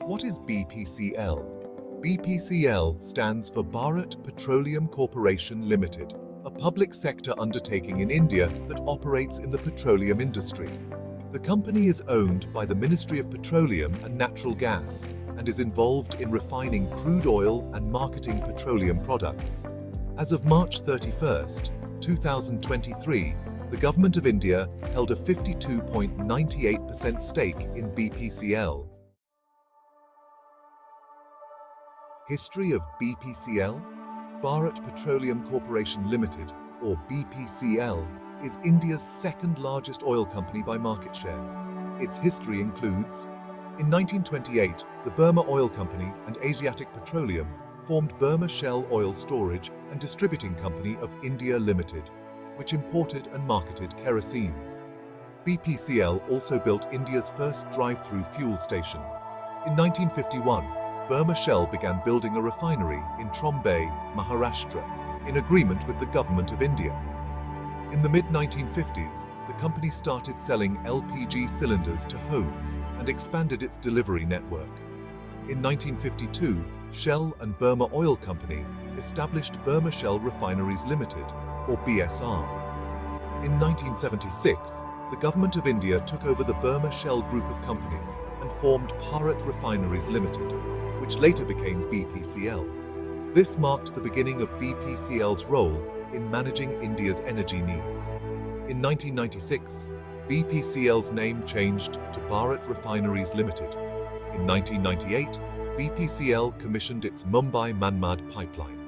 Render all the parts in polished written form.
What is bpcl? bpcl stands for Bharat Petroleum Corporation Limited, a public sector undertaking in India that operates in the petroleum industry. The company is owned by the Ministry of Petroleum and Natural Gas and is involved in refining crude oil and marketing petroleum products. As of March 31st, 2023, the Government of India held a 52.98% stake in bpcl. History of bpcl? Bharat Petroleum Corporation Limited, or bpcl, is India's second largest oil company by market share. Its history includes: in 1928, the Burma Oil Company and Asiatic Petroleum formed Burma Shell Oil Storage and Distributing Company of India Limited, which imported and marketed kerosene. bpcl also built India's first drive-through fuel station. In 1951, Burma Shell began building a refinery in Trombay, Maharashtra, in agreement with the Government of India. In the mid-1950s, the company started selling LPG cylinders to homes and expanded its delivery network. In 1952, Shell and Burma Oil Company established Burma Shell Refineries Limited, or BSR. In 1976, the Government of India took over the Burma Shell Group of companies and formed Bharat Refineries Limited, which later became bpcl. This marked the beginning of bpcl's role in managing India's energy needs. In 1996, bpcl's name changed to Bharat Refineries Limited. In 1998, bpcl commissioned its Mumbai-Manmad pipeline.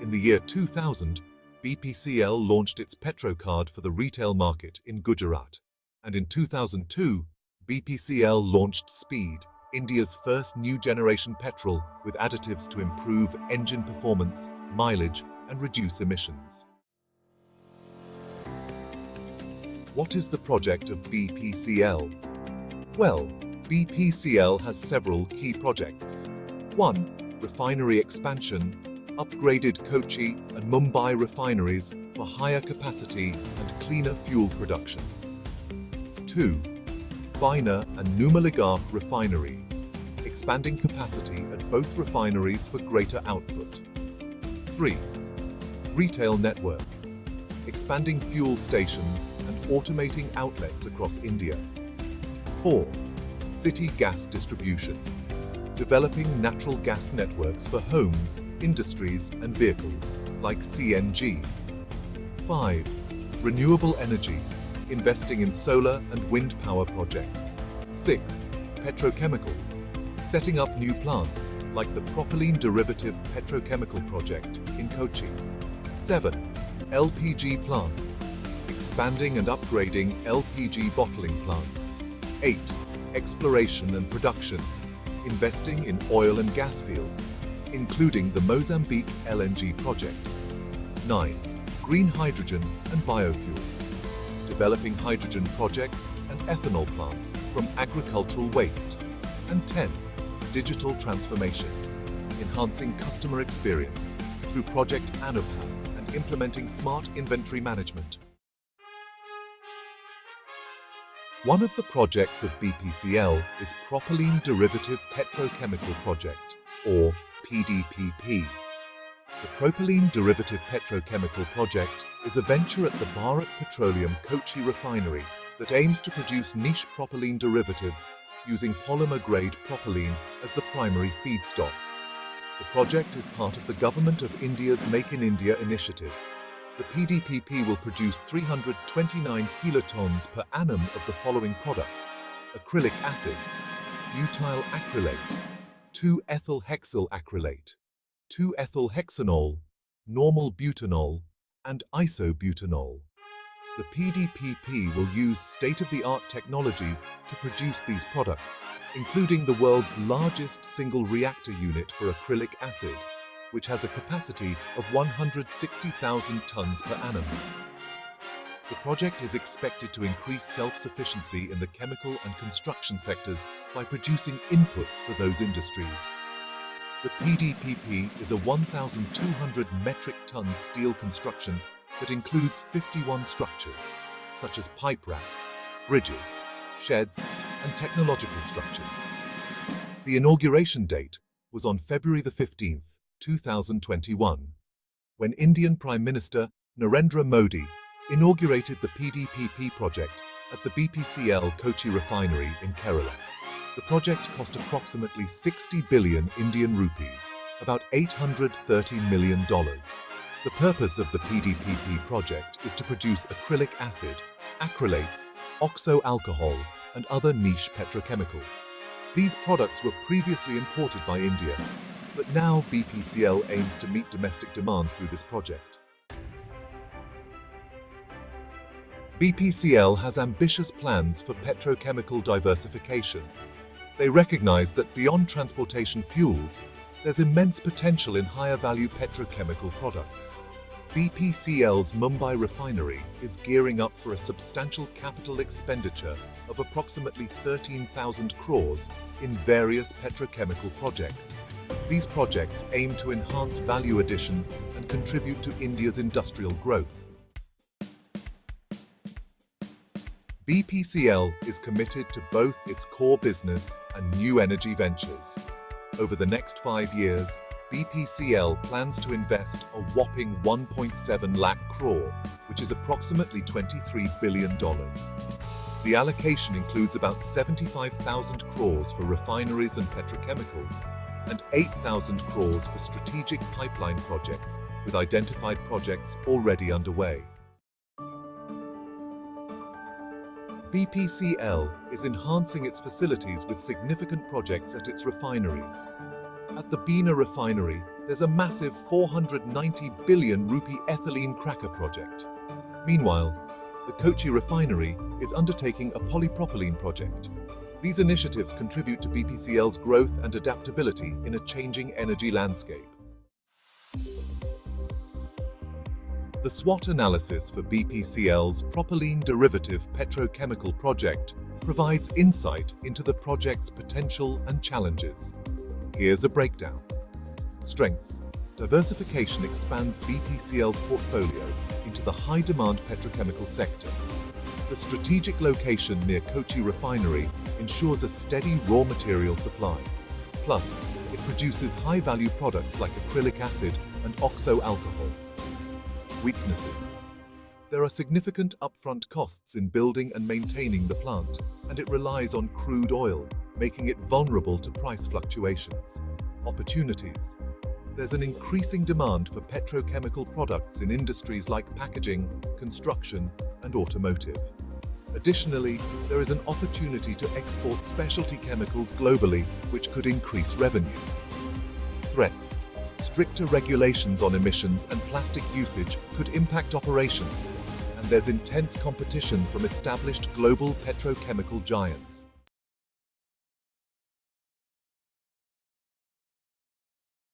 In the year 2000, bpcl launched its Petrocard for the retail market in Gujarat. And in 2002, bpcl launched Speed, India's first new-generation petrol with additives to improve engine performance, mileage, and reduce emissions. What is the project of bpcl? Well, bpcl has several key projects. 1. Refinery expansion, upgraded Kochi and Mumbai refineries for higher capacity and cleaner fuel production. 2. Bina and Numaligarh refineries, expanding capacity at both refineries for greater output. 3. Retail network, expanding fuel stations and automating outlets across India. 4. City gas distribution, developing natural gas networks for homes, industries and vehicles, like CNG. 5. Renewable energy, investing in solar and wind power projects. 6. Petrochemicals, setting up new plants, like the propylene derivative petrochemical project in Kochi. 7. LPG plants, expanding and upgrading LPG bottling plants. 8. Exploration and production, investing in oil and gas fields, including the Mozambique LNG project. 9. Green hydrogen and biofuels, developing hydrogen projects and ethanol plants from agricultural waste. And 10. Digital transformation, enhancing customer experience through Project Anubhav and implementing smart inventory management. One of the projects of bpcl is Propylene Derivative Petrochemical Project, or PDPP. The Propylene Derivative Petrochemical Project is a venture at the Bharat Petroleum Kochi refinery that aims to produce niche propylene derivatives using polymer-grade propylene as the primary feedstock. The project is part of the Government of India's Make in India initiative. The PDPP will produce 329 kilotons per annum of the following products: acrylic acid, butyl acrylate, 2-ethyl hexyl acrylate, 2-ethyl hexanol, normal butanol, and isobutanol. The PDPP will use state-of-the-art technologies to produce these products, including the world's largest single reactor unit for acrylic acid, which has a capacity of 160,000 tons per annum. The project is expected to increase self-sufficiency in the chemical and construction sectors by producing inputs for those industries. The PDPP is a 1,200 metric ton steel construction that includes 51 structures, such as pipe racks, bridges, sheds, and technological structures. The inauguration date was on February the 15th, 2021, when Indian Prime Minister Narendra Modi inaugurated the PDPP project at the BPCL Kochi refinery in Kerala. The project cost approximately 60 billion Indian rupees, about $830 million. The purpose of the PDPP project is to produce acrylic acid, acrylates, oxo alcohol, and other niche petrochemicals. These products were previously imported by India, but now BPCL aims to meet domestic demand through this project. BPCL has ambitious plans for petrochemical diversification. They recognize that beyond transportation fuels, there's immense potential in higher value petrochemical products. BPCL's Mumbai refinery is gearing up for a substantial capital expenditure of approximately 13,000 crores in various petrochemical projects. These projects aim to enhance value addition and contribute to India's industrial growth. BPCL is committed to both its core business and new energy ventures. Over the next 5 years, BPCL plans to invest a whopping 1.7 lakh crore, which is approximately $23 billion. The allocation includes about 75,000 crores for refineries and petrochemicals, and 8,000 crores for strategic pipeline projects, with identified projects already underway. BPCL is enhancing its facilities with significant projects at its refineries. At the Bina refinery, there's a massive 490 billion rupee ethylene cracker project. Meanwhile, the Kochi refinery is undertaking a polypropylene project. These initiatives contribute to BPCL's growth and adaptability in a changing energy landscape. The SWOT analysis for BPCL's propylene derivative petrochemical project provides insight into the project's potential and challenges. Here's a breakdown. Strengths. Diversification expands BPCL's portfolio into the high-demand petrochemical sector. The strategic location near Kochi refinery ensures a steady raw material supply. Plus, it produces high-value products like acrylic acid and oxo alcohols. Weaknesses. There are significant upfront costs in building and maintaining the plant, and it relies on crude oil, making it vulnerable to price fluctuations. Opportunities. There's an increasing demand for petrochemical products in industries like packaging, construction, and automotive. Additionally, there is an opportunity to export specialty chemicals globally, which could increase revenue. Threats. Stricter regulations on emissions and plastic usage could impact operations, and there's intense competition from established global petrochemical giants.